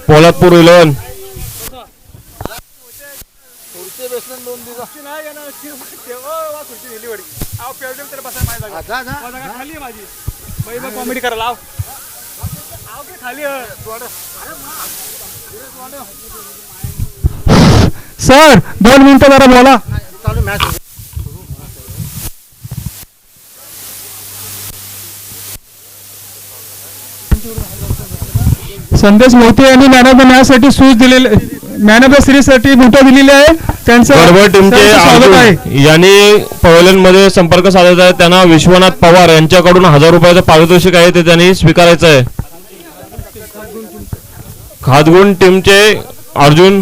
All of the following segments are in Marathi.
पोलादपूर 11 कॉमेडी करा लाव खाली सर 2 मिनिटं जरा बोला चालू मॅच संदेश मोहिते यांनी मॅन ऑफ द मॅच साठी सूज दिलेले मॅन ऑफ द सिरीज साठी बुटा दिलेले आहे त्यांचं बरोबर टीमचे स्वागत आहे यांनी पवेलियन मध्ये संपर्क साधायचा आहे त्यांना विश्वनाथ पवार यांच्याकडून 1000 रुपयाचं पारितोषिक आहे ते त्यांनी स्वीकारायचं आहे खातगुण टीमचे अर्जुन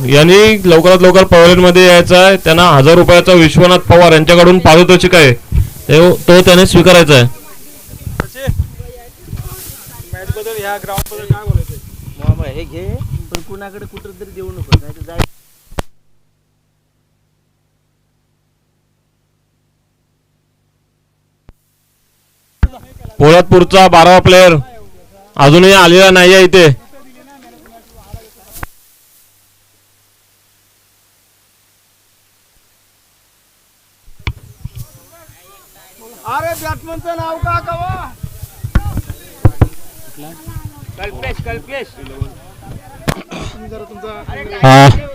यांनी लवकरात लवकर पवेलियन मध्ये यायचं आहे त्यांना 1000 रुपयाचा विश्वनाथ पवार यांच्याकडून पारितोषिक आहे तो त्याने स्वीकारायचा आहे या ग्राउंड बद्दल काय बोलायचं मामा हे घे पण कुणाकडे कुठं तरी देऊ नको नाही तर जाय पोलादपूरचा 12वा प्लेयर अजूनही आलेला नाही आहे इथे अरे बॅट्समनचं नाव का कवा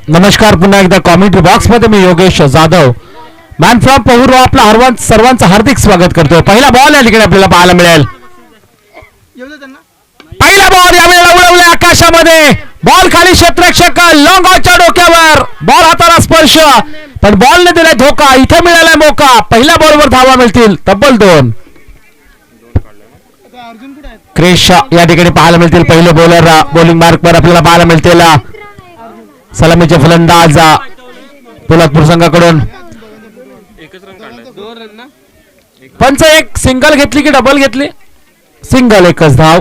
नमस्कार पुन्हा एकदा कॉमेंट्री बॉक्स मध्ये मी योगेश जाधव मॅन फ्रॉम पहुर आपला सर्वांचं हार्दिक स्वागत करतो पहिला बॉल या ठिकाणी आपल्याला पाहायला मिळेल पहिला बॉल यावेळेला उडवला आकाशामध्ये बॉल खाली क्षेत्ररक्षक लॉंग ऑनच्या डोक्यावर बॉल हाताला स्पर्श पण बॉल ने दिलाय धोका इथे मिळालाय मोका पहिल्या बॉलवर धावा मिळतील तब्बल 2 क्रिश या ठिकाणी पाहायला मिळतील पहिले बॉलर बॉलिंग मार्क वर आपल्याला पाहायला मिळतील सलामीचे फलंदाज पोलादपूर संघाकडून पंच एक सिंगल घेतली की डबल घेतली सिंगल एकच धाव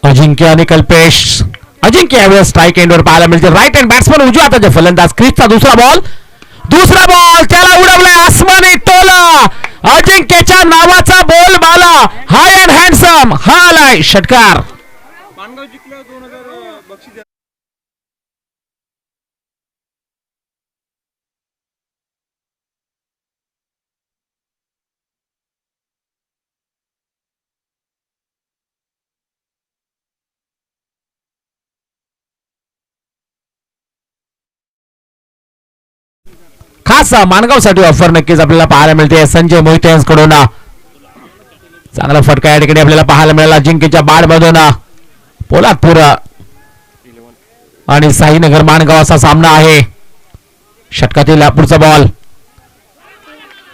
अजिंक्य आणि कल्पेश अजिंक्य यावेळेस स्ट्राईक एंडवर पाहायला मिळते राईट हँड बॅट्समन उजव्या हाताचे फलंदाज क्रिसचा दुसरा बॉल त्याला उडवलाय आसमानी टोला अजिंक्यच्या नावाचा ball Bala high and handsome हा आलाय षटकार खास मानगाव साठी ऑफर नक्कीच आपल्याला पाहायला मिळते संजय मोहिते यांच्याकडून चांगला फटका या ठिकाणी आपल्याला पाहायला मिळाला अजिंक्यच्या बॅट मधून पोलादपूर आणि साईनगर मानगाव असा सामना आहे षटकातील पुढचा बॉल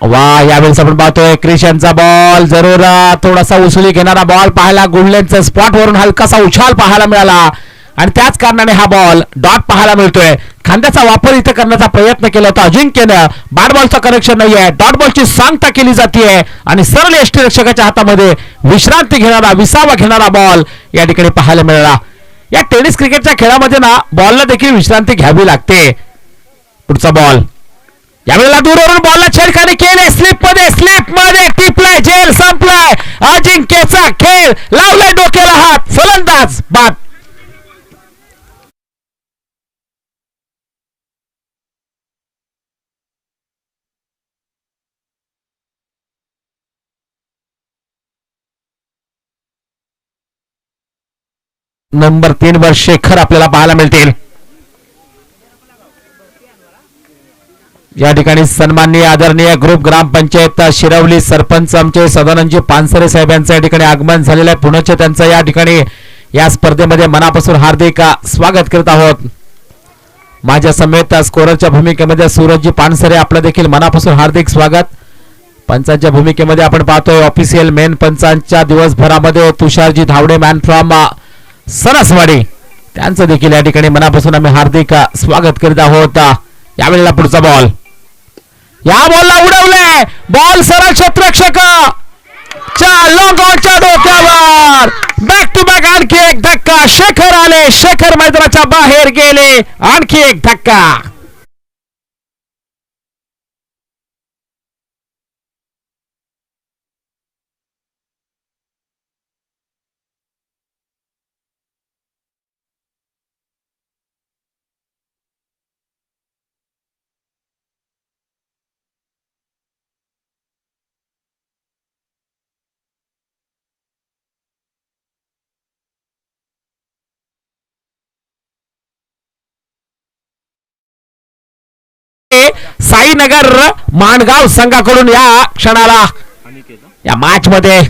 वा यावेळेस आपण पाहतोय क्रिश यांचा बॉल जरूर थोडासा उसळी घेणारा बॉल पाहायला गुडलेनच्या स्पॉट वरून हलकासा उछाल पाहायला मिळाला आणि त्याच कारणाने हा बॉल डॉट पाहायला मिळतोय खांद्याचा वापर इथे करण्याचा प्रयत्न केला होता अजिंक्यनं बॅट बॉलचं कनेक्शन नाहीये डॉट बॉलची सांगता केली जाते आणि सरळ यष्टीरक्षकाच्या हातामध्ये विश्रांती घेणारा विसावा घेणारा बॉल या ठिकाणी पाहायला मिळाला या टेनिस क्रिकेटच्या खेळामध्ये ना बॉलला देखील विश्रांती घ्यावी लागते पुढचा बॉल यावेळेला दूरवरून बॉलला छेडखानी केली स्लिप मध्ये टिपलाय झेल संपलाय अजिंक्यचा खेळ लावलाय डोक्याला हात फलंदाज बाद नंबर 3 वर शेखर आपल्याला पाहायला मिळतील या ठिकाणी सन्माननीय आदरणीय ग्रुप ग्रामपंचायत शिरवली सरपंच आमचे सदानंदजी पानसरे साहेब यांचं या ठिकाणी आगमन झालेलं आहे पुण्याचे त्यांचं या ठिकाणी या स्पर्धेमध्ये मनापासून हार्दिक स्वागत करत आहोत माझ्या समेत स्कोररच्या भूमिकेमध्ये सूरजजी पानसरे आपलं देखील मनापासून हार्दिक स्वागत पंचांच्या भूमिकेमध्ये आपण पाहतोय ऑफिशियल मेन पंचांच्या दिवसभरामध्ये तुषारजी धावडे मॅन फ्रॉम सरसवाडी त्यांचं देखील या ठिकाणी मनापासून आम्ही हार्दिक स्वागत करीत आहोत यावेळेला पुढचा बॉल या बॉलला उडवलाय बॉल सरळ क्षेत्ररक्षक लॉंग ऑनच्या डोक्यावर बॅक टू बॅक आणखी एक धक्का शेखर आले शेखर मैदानाच्या बाहेर गेले आणखी एक धक्का साईनगर माणगाव संघाकडून या क्षणाला या मॅच मध्ये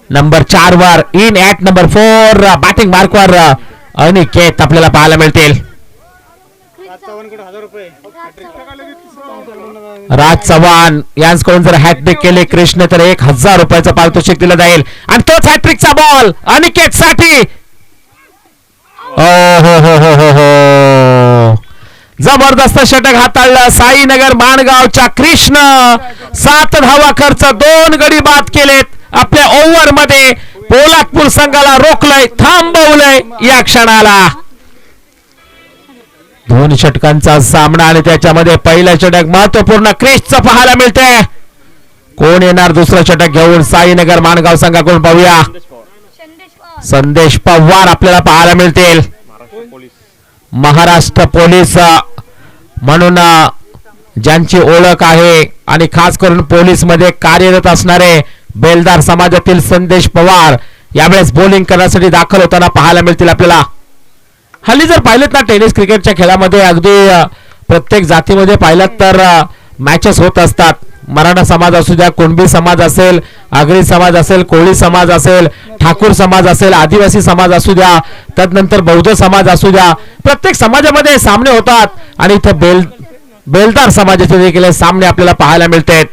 नंबर 4 वर इन ॲट नंबर 4 बॅटिंग मार्कवर अनिकेत आपल्याला पाहायला मिळतील. राज चव्हाण यांच्याकडून जर हॅट्रिक केले कृष्ण तर 1000 रुपयाचं पारितोषिक दिलं जाईल. आणि तोच हॅट्रिकचा बॉल अनिकेत साठी. हो जबरदस्त षटक हाताळलं साईनगर माणगावच्या कृष्ण. 7 धावा खर्च 2 गडी बाद केलेत. आपल्या ओव्हर मध्ये पोलादपूर संघाला रोखलंय थांबवलंय या क्षणाला. 2 षटकांचा सामना आणि त्याच्यामध्ये पहिलं षटक महत्वपूर्ण क्रिसचं पाहायला मिळते. कोण येणार दुसरं षटक घेऊन साईनगर माणगाव संघाकडून पाहूया. संदेश पवार आपल्याला पाहायला मिळतील. महाराष्ट्र पोलीस म्हणून ज्यांची ओळख आहे आणि खास करून पोलीस मध्ये कार्यरत असणारे बेलदार समाजातील संदेश पवार यावेळेस बॉलिंग करण्यासाठी दाखल होताना पाहायला मिळतील आपल्याला. हल्ली जर पाहिलेत ना टेनिस क्रिकेटच्या खेळामध्ये अगदी प्रत्येक जातीमध्ये पाहिलात तर मॅचेस होत असतात. मराठा समाज असू द्या, कुणबी समाज असेल, आगरी समाज असेल, कोळी समाज असेल, ठाकूर समाज असेल, आदिवासी समाज असू द्या, त्यानंतर बौद्ध समाज असू द्या, प्रत्येक समाजामध्ये सामने होतात. आणि इथं बेलदार समाजाचे देखील सामने आपल्याला पाहायला मिळतात.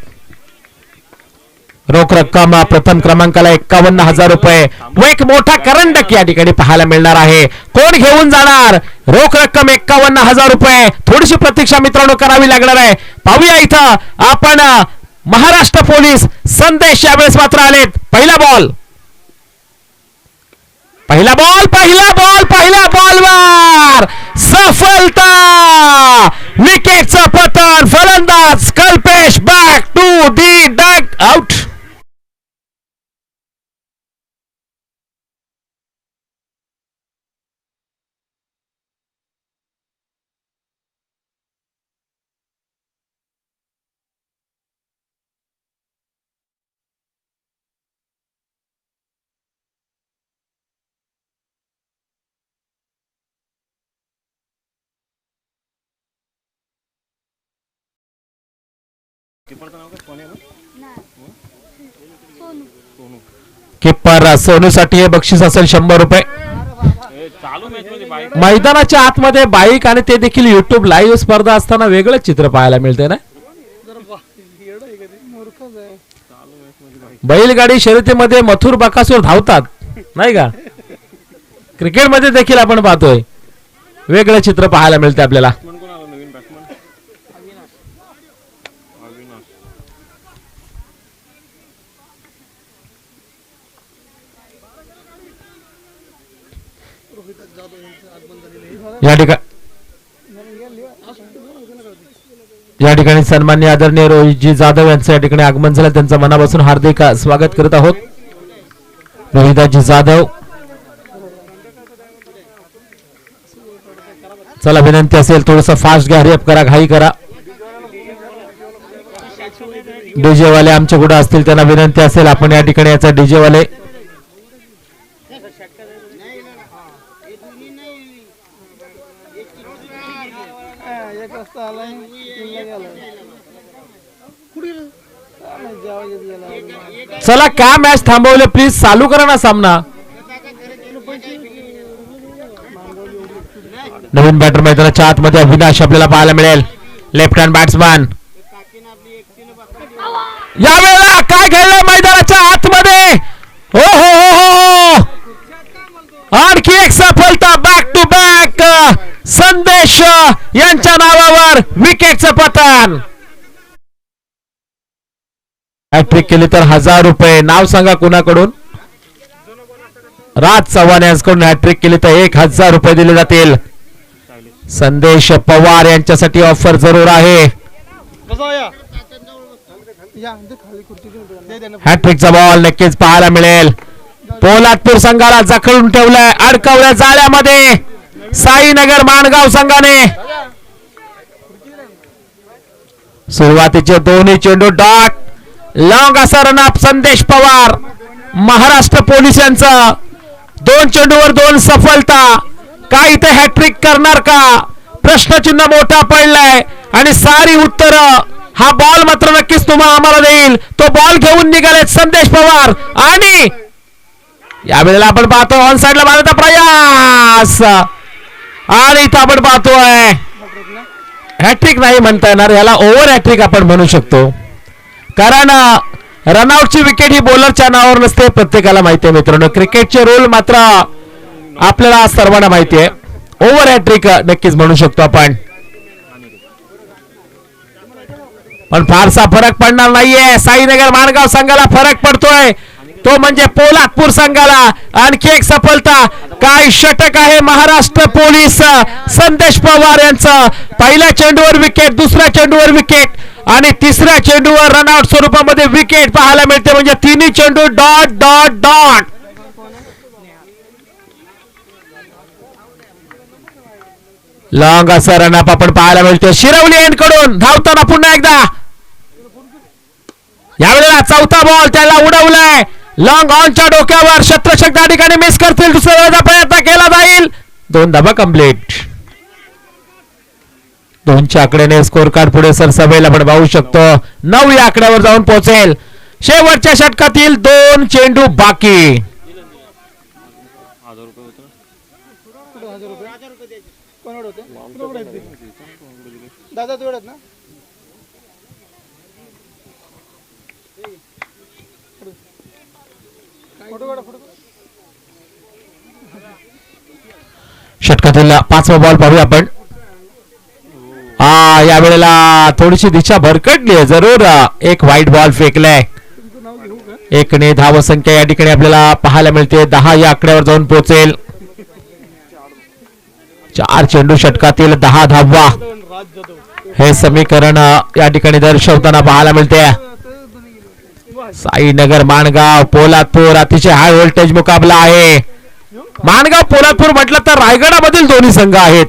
रोख रक्कम प्रथम क्रमांकाला 51,000 रुपये व एक मोठा करंडक या ठिकाणी पाहायला मिळणार आहे. कोण घेऊन जाणार रोख रक्कम 51,000 रुपये. थोडीशी प्रतीक्षा मित्रांनो करावी लागणार आहे. पाहूया इथं आपण महाराष्ट्र पोलीस संदेश यावेळेस मात्र आलेत. पहिला बॉल पहिल्या बॉलवर सफलता. विकेटचं पतन. फलंदाज Kalpesh back to the dugout. Keeper सोनूसाठी हे बक्षीस असेल 100 रुपये. मैदानाच्या आतमध्ये बाईक आणि ते देखील युट्यूब लाईव्ह स्पर्धा असताना वेगळंच चित्र पाहायला मिळते ना. बैलगाडी शर्यतीमध्ये मथुर बकासूर धावतात नाही का. क्रिकेटमध्ये देखील आपण पाहतोय वेगळं चित्र पाहायला मिळते आपल्याला. या ठिकाणी सन्माननीय आदरणीय रोहितजी जाधव यांचं या ठिकाणी आगमन झालं. त्यांचं मनापासून हार्दिक स्वागत करत आहोत. रोहिदाजी जाधव, चला विनंती असेल थोडस फास्ट घ्या, हरिअप करा, घाई करा. डीजे वाले आमच्या कुठे असतील त्यांना विनंती असेल आपण या ठिकाणी याचा डीजे वाले चला काय मॅच थांबवले प्लीज चालू करा ना सामना. नवीन बॅटर मैदानाच्या आतमध्ये अविनाश आपल्याला पाहायला मिळेल. Left hand batsman. यावेळेला काय घडलं मैदानाच्या आतमध्ये. हो हो हो हो आणखी एक सफलता. बॅक टू बॅक संदेश यांच्या नावावर विकेटचं पतन. हॅट्रिक केली तर 1000 रुपये. नाव सांगा कुणाकडून. राज चव्हाण यांच्याकडून हॅट्रिक केली तर 1000 रुपये दिले जातील. संदेश पवार यांच्यासाठी ऑफर जरूर आहे. हॅट्रिकचा बॉल नक्कीच पाहायला मिळेल. पोलादपूर संघाला जखडून ठेवलंय, अडकवलंय जाळ्यामध्ये साईनगर माणगाव संघाने. सुरुवातीचे दोन्ही चेंडू डॉट. लॉंग असा रनअप संदेश पवार. महाराष्ट्र पोलीस यांचा 2 चेंडूवर 2 सफलता. काय इथे हॅट्रिक करणार का प्रश्नचिन्ह मोठा पडलाय. आणि सारी उत्तर हा बॉल मात्र नक्कीच तुम्हाला आम्हाला देईल. तो बॉल घेऊन निघाले संदेश पवार आणि यावेळेला आपण पाहतो ऑन साइडला मारण्याचा प्रयास आणि इथं आपण पाहतोय हॅट्रिक नाही म्हणता येणार, याला ओव्हर हॅट्रिक आपण म्हणू शकतो, कारण रनआउटची विकेट ही बॉलरच्या नावावर नसते, प्रत्येकाला माहिती आहे मित्रांनो. क्रिकेटचे रूल मात्र आपल्याला सर्वांना माहिती आहे. ओव्हर हॅट्रिक नक्कीच म्हणू शकतो आपण, पण फारसा फरक पडणार नाहीये. साईनगर माणगाव संघाला फरक पडतोय, तो म्हणजे पोलादपूर संघाला. आणखी एक सफलता, काय षटक आहे महाराष्ट्र पोलीस संदेश पवार यांचं. पहिल्या चेंडूवर विकेट, दुसऱ्या चेंडूवर विकेट आणि तिसऱ्या चेंडूवर रनआउट स्वरूपामध्ये विकेट पाहायला मिळते, म्हणजे तिन्ही चेंडू डॉट डॉट डॉट. लॉंग असं रनअप आपण पाहायला मिळते शिरवली एंड कडून. धावताना पुन्हा एकदा यावेळेला चौथा बॉल त्याला उडवलाय लॉंग ऑनच्या डोक्यावर. शत्रक्षक त्या ठिकाणी मिस करतील, दुसऱ्या वेळेचा प्रयत्न केला जाईल. 2 धावा कंप्लीट. 2च्या आकड्याने स्कोर कार्ड पुढे सरसावेल आपण पाहू शकतो. 9 या आकड्यावर जाऊन पोहोचेल. शेवटच्या षटकातील 2 चेंडू बाकी. षटकातील 5वा बॉल पाहूया आपण. यावेळेला थोडीशी दिशा भरकटली आहे, जरूर एक व्हाईट बॉल फेकलाय. 1 ने धावसंख्या या ठिकाणी आपल्याला पाहायला मिळते. 10 या आकड्यावर जाऊन पोहोचेल. 4 चेंडू षटकातील 10 धावा, हे समीकरण या ठिकाणी दर्शवताना पाहायला मिळते. साईनगर माणगाव पोलादपूर अतिशय हाय व्होल्टेज मुकाबला आहे. माणगाव पोलादपूर म्हटलं तर रायगडामधील दोन्ही संघ आहेत.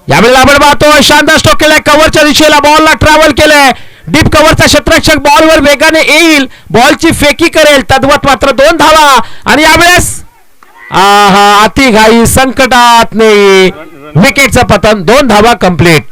यावेळेला आपण पाहतो शानदार स्ट्रोक केलाय, कव्हरच्या दिशेला बॉलला ट्रॅव्हल केलंय. डीप कव्हरचा क्षेत्ररक्षक बॉलवर वेगाने येईल, बॉलची फेकी करेल, तद्वत मात्र 2 धावा. आणि यावेळेस अति घाई संकटात नाही, विकेटचं पतन. 2 धावा कंप्लीट.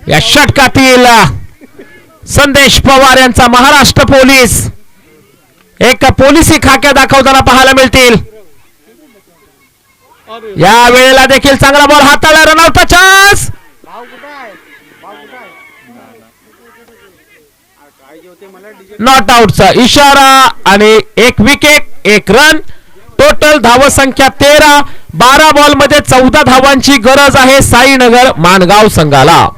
या षटकातील संदेश पवार यांचा महाराष्ट्र पोलीस एक पोलिसी खाक्या दाखवताना पाहायला मिळतील. या वेळेला देखील चांगला बॉल हाताळला, रनआउटचा चान्स. नॉट आउटचा इशारा आणि 1 विकेट 1 रन. टोटल धावसंख्या 13. 12 बॉल मध्ये 14 धावांची गरज आहे साईनगर माणगाव संघाला.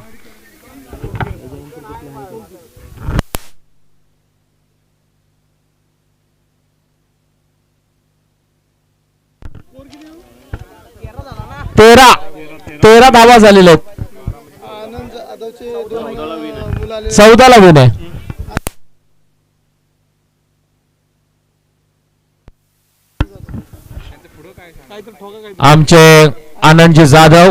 तेरा धावा झालेल्या आहेत. 14ला विन आहे. आमचे आनंदजी जाधव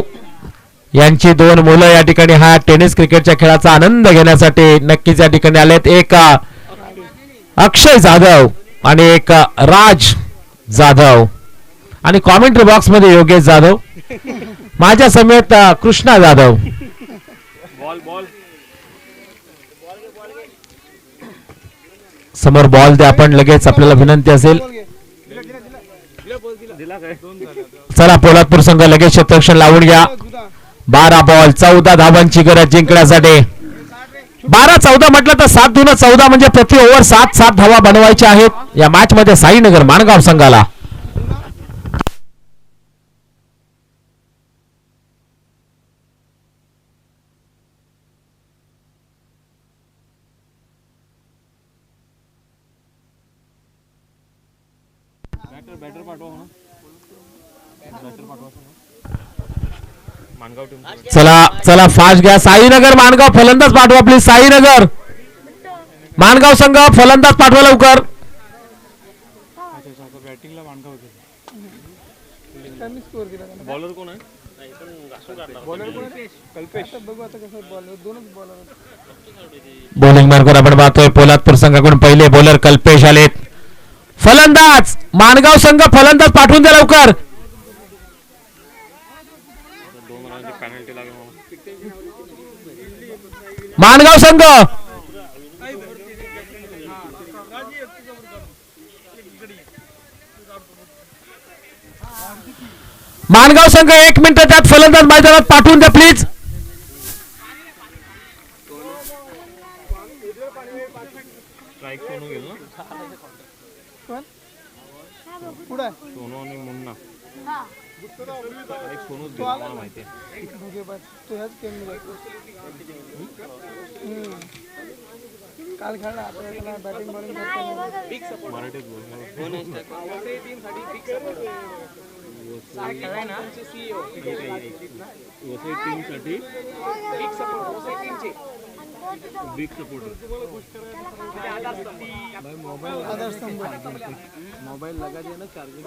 यांची 2 मुलं या ठिकाणी हा टेनिस क्रिकेटच्या खेळाचा आनंद घेण्यासाठी नक्कीच या ठिकाणी आलेत. एक अक्षय जाधव आणि एक राज जाधव आणि कॉमेंट्री बॉक्स मध्ये योगेश जाधव, माझ्या समेत कृष्णा जाधव. समोर बॉल द्या आपण लगेच, आपल्याला विनंती असेल. चला पोलादपूर संघ लगेच क्षेत्ररक्षण लावून घ्या. 12 बॉल 14 धावांची गरज जिंकण्यासाठी. 12-14 म्हटलं तर 7-14 म्हणजे प्रति ओव्हर 7 धावा बनवायच्या आहेत या मॅच मध्ये साईनगर माणगाव संघाला. चला चला फास्ट घ्या. साईनगर माणगाव फलंदाज पाठवा प्लीज. साईनगर माणगाव संघ फलंदाज पाठवा लवकर. बॉलर कोण आहे? बॉलिंग मार्कवर आपण पाहतोय पोलादपूर संघाकडून पहिले बॉलर कल्पेश आलेत. फलंदाज माणगाव संघ फलंदाज पाठवून द्या लवकर. माणगाव संघ माणगाव संघ 1 मिनिट त्यात फलंदाज मैदानात पाठवून द्या प्लीज. स्ट्राईक सोनू गेलो ना सोनू आणि मुन्ना एक सोनूच गेला मला माहिती आहे. काल खेळला बॅटिंग बॉलिंग मराठीत बोल. वसई टीमसाठी बिग सपोर्टर. मोबाइल लगा दिया ना चार्जिंग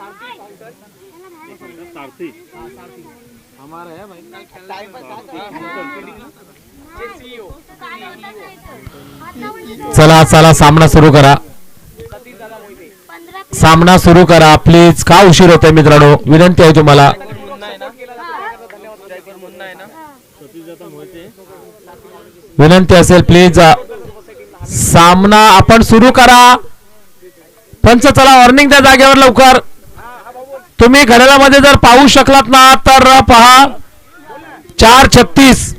सारथी हमारा है भाई. चला चला सामना सुरू करा. सामना सुरू करा प्लीज. का उशीर होतोय मित्रांनो, विनंती आहे तुम्हाला. विनंती असेल प्लीज सामना आपण सुरू करा. पंच चला वॉर्निंग द्या जागेवर लवकर. तुम्ही घड्याळामध्ये जर पाहू शकलात ना तर पहा 4:36.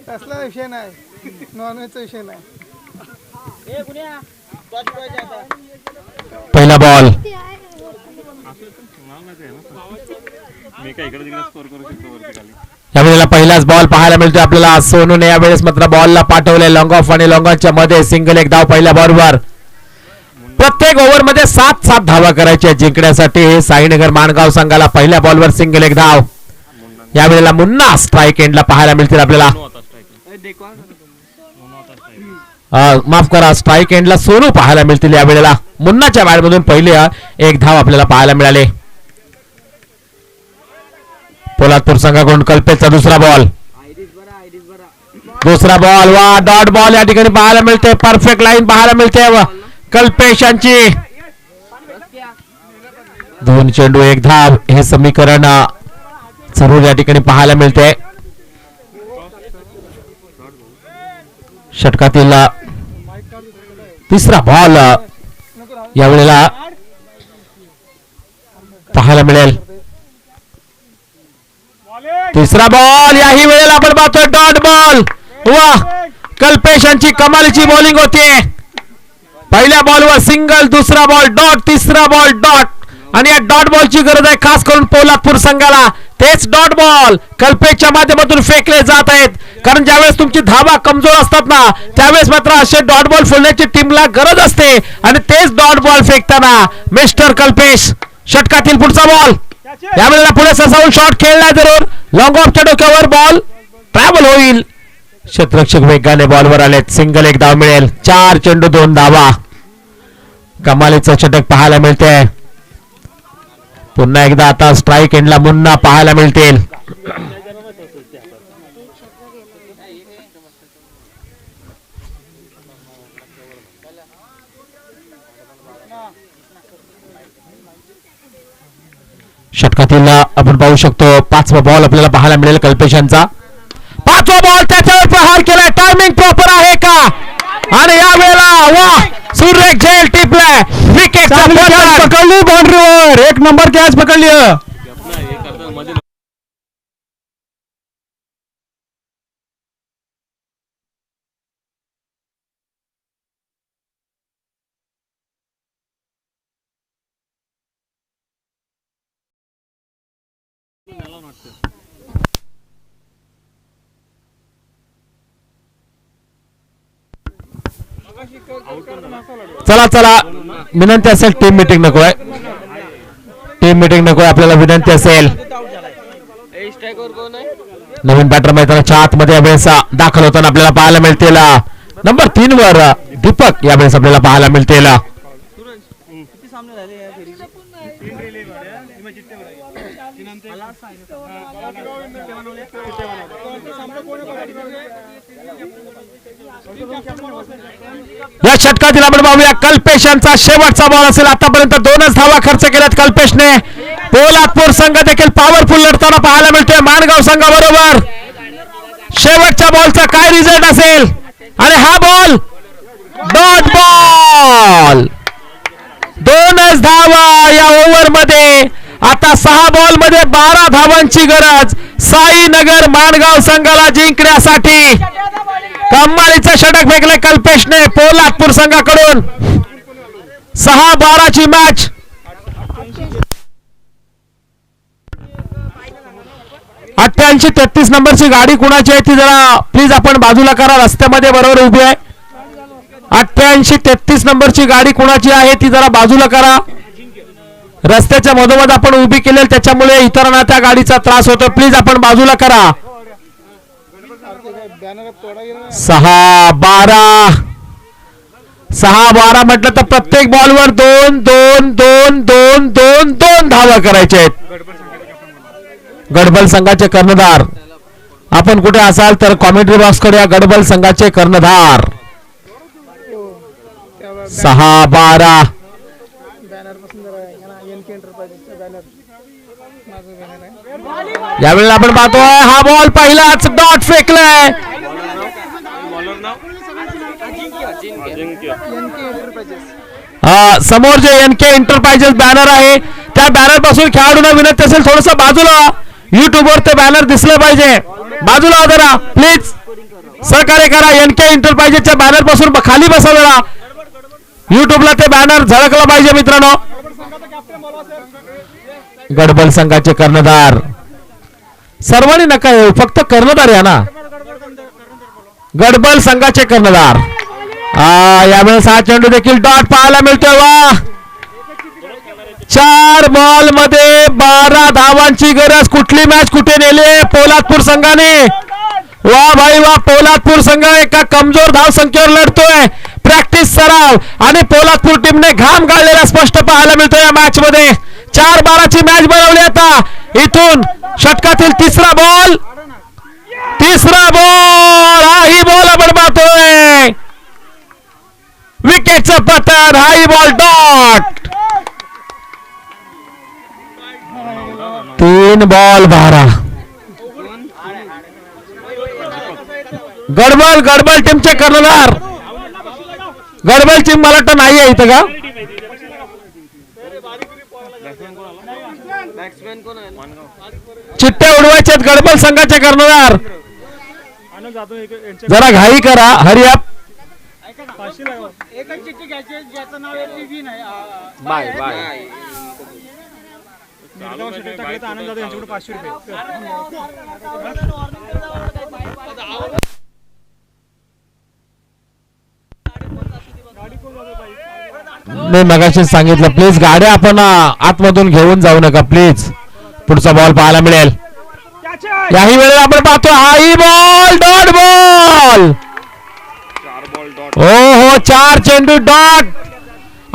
कसला विषय नाही, नॉनव्हेजचा विषय नाही. पहिला बॉल मी काय इकडे तिकडे स्कोर करू शकतो वरती खाली. यावेळेला पहिलाच बॉल पाहायला मिळतोय आपल्याला. सोनूने यावेळेस मात्र बॉलला पाठवले लॉंग ऑफ आणि लॉंग ऑनच्या मध्ये सिंगल एक धाव पहिल्या बॉलवर. प्रत्येक ओव्हर मध्ये 7 धावा करायच्या जिंकण्यासाठी. साईनगर माणगाव संघाला पहिल्या बॉलवर सिंगल एक धाव. यावेळेला मुन्ना स्ट्राईक एंडला पाहायला मिळतील आपल्याला. माफ करा, स्ट्राईक एंडला सोनू पाहायला मिळतील यावेळेला. मुन्नाच्या बॅटमधून पहिले एक धाव आपल्याला पाहायला मिळाले. पोलादपूर संघाकडून कल्पेशचा दुसरा बॉल. दुसरा बॉल वा डॉट बॉल या ठिकाणी पाहायला मिळते. परफेक्ट लाईन पाहायला मिळते कल्पेश यांची. 2 चेंडू 1 धाव हे समीकरण जरूर या ठिकाणी पाहायला मिळते. षटकातील तिसरा बॉल यावेळेला पाहायला मिळेल. तिसरा बॉल याही वेळेला आपण पाहतोय डॉट बॉल. वा कल्पेश यांची कमालीची बॉलिंग होती. पहिल्या बॉलवर सिंगल, दुसरा बॉल डॉट, तिसरा बॉल डॉट. आणि या डॉट बॉलची गरज आहे खास करून पोलादपूर संघाला. तेच डॉट बॉल कल्पेशच्या माध्यमातून फेकले जात आहेत. कारण ज्यावेळेस तुमची धावा कमजोर असतात ना त्यावेळेस मात्र असे डॉट बॉल फोडण्याची टीमला गरज असते. आणि तेच डॉट बॉल फेकताना मिस्टर कल्पेश. षटकातील पुढचा बॉल यावेळेला पुढे ससावून शॉट खेळला जरूर. लॉंग ऑफच्या डोक्यावर बॉल ट्रॅव्हल होईल. क्षेत्ररक्षक वेगाने बॉलवर आलेत. सिंगल एक धाव मिळेल. 4 चेंडू 2 धावा. कमालीचं षटक पाहायला मिळते. पुन्हा एकदा आता स्ट्राईक एंडला मुन्ना पाहायला मिळतील. षटकातील आपण पाहू शकतो 5वा बॉल आपल्याला पाहायला मिळेल कल्पेश यांचा. 5वा बॉल त्याच्यावर प्रहार केलाय. टायमिंग प्रॉपर आहे का? आणि यावेळेला वा सुरेख झेल टिपलाय. विकेट पकडली बाउंड्रीवर. 1 नंबर कॅच पकडली. चला चला विनंती असेल टीम मीटिंग नको आहे. टीम मीटिंग नको आपल्याला विनंती असेल. नवीन बॅटर मैदानाच्या आतमध्ये यावेळेस दाखल होताना आपल्याला पाहायला मिळतील नंबर 3 वर दीपक यावेळेस आपल्याला पाहायला मिळतील. या षटकातील आपण पाहूया कल्पेश यांचा शेवटचा बॉल असेल. आतापर्यंत 2च धावा खर्च केल्यात कल्पेशने. पोलादपूर संघ देखील पॉवरफुल लढताना पाहायला मिळतोय माणगाव संघाबरोबर. शेवटच्या बॉलचा काय रिझल्ट असेल आणि हा बॉल डॉट बॉल. 2च धावा या ओव्हर मध्ये. आता 6 बॉल मध्ये 12 धावांची गरज साईनगर माणगाव संघाला जिंकण्यासाठी. कमालीचं षटक फेकले कल्पेशने पोलादपूर संघाकडून. 6-12 ची मॅच. अठ्ठ्याऐंशी 33 नंबरची गाडी कुणाची आहे ती जरा प्लीज आपण बाजूला करा. रस्त्यामध्ये बरोबर उभी आहे. 88 33 नंबरची गाडी कुणाची आहे ती जरा बाजूला करा. रस्त्याच्या मधोमध आपण उभी केलेली त्याच्यामुळे इतरांना त्या गाडीचा त्रास होतो. प्लीज आपण बाजूला करा. 6-12 म्हटलं तर प्रत्येक बॉलवर 2 धावा करायचे आहेत. गडबल संघाचे कर्णधार आपण कुठे असाल तर कॉमेंट्री बॉक्स कडे या गडबल संघाचे कर्णधार. 6-12 यावेळेला आपण पाहतोय हा बॉल पहिलाच डॉट फेकलाय. समोर जे एनके एंटरप्राइजेस बॅनर आहे त्या बॅनर पासून खेळाडूंना विनंती असेल थोडस बाजूला. युट्यूब वर ते बॅनर दिसले पाहिजे. बाजूला जरा प्लीज सहकार्य करा. एनके एंटरप्राइजेसच्या बॅनर पासून खाली बसा जरा. युट्यूबला ते बॅनर झळकला पाहिजे मित्रांनो. गडबल संघाचे कर्णधार सर्वांनी नका येऊ फक्त कर्णधार या ना. गडबल संघाचे कर्णधार. यावेळेस हा चेंडू देखील डॉट पाहायला मिळतोय. वा 4 बॉल मध्ये 12 धावांची गरज. कुठली मॅच कुठे नेली पोलादपूर संघाने. वा भाई वा. पोलादपूर संघ एका कमजोर धाव संख्येवर लढतोय. प्रॅक्टिस सराव आणि पोलादपूर टीमने घाम गाळलेला स्पष्ट पाहायला मिळतोय या मॅच मध्ये. 4-12 ची मॅच बनवली. आता इथून षटकातील तिसरा बॉल हाही बॉल आपण पाहतोय. विकेटचं पतन. हाही बॉल डॉट. 3 बॉल 12. गडबल टीमचे कर्णधार. गडबल टीम मला वाटतं नाही आहे इथं का. चिट्ट्या उडवायच्यात गडबल संघाचे कर्णधार. जरा घाई करा. Hurry up. मी मगाशी सांगितलं प्लीज गाड्या आपण आतमधून घेऊन जाऊ नका प्लीज. पुढचा बॉल पाहायला मिळेल. याही वेळेला आपण पाहतो हाही बॉल डॉट बॉल. हो 4 चेंडू डॉट.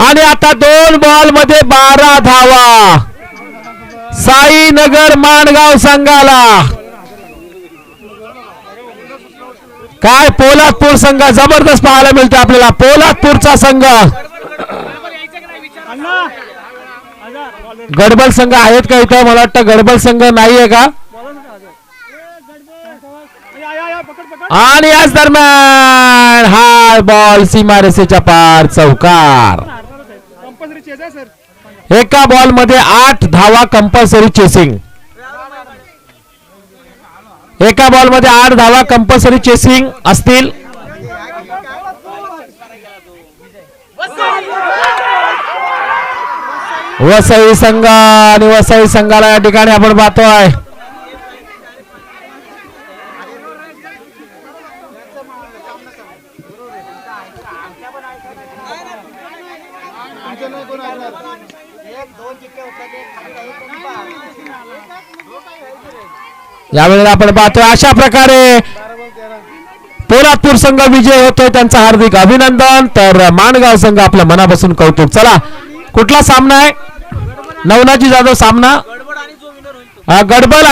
आणि आता 2 बॉल मध्ये 12 धावा साईनगर माणगाव संघाला. काय पोलादपूर संघ जबरदस्त पाहायला मिळते आपल्याला. पोलादपूरचा संघ. गडबल संघ आहेत का इथं. मला वाटतं गडबल संघ नाहीये का. आणि याच दरम्यान हा बॉल सीमारेषेच्या पार चौकार. एका बॉल मध्ये 8 धावा कंपल्सरी चेसिंग. एका बॉल मध्ये 8 धावा कंपल्सरी चेसिंग असतील. वसई संघ आणि वसई संघाला या ठिकाणी आपण पाहतोय यावेळेला आपण पाहतोय अशा प्रकारे पोलादपूर संघ विजय होतोय, त्यांचं हार्दिक अभिनंदन. तर माणगाव संघ आपल्या मनापासून कौतुक. चला कुठला सामना आहे? नवनाजी जाधव सामना गडबड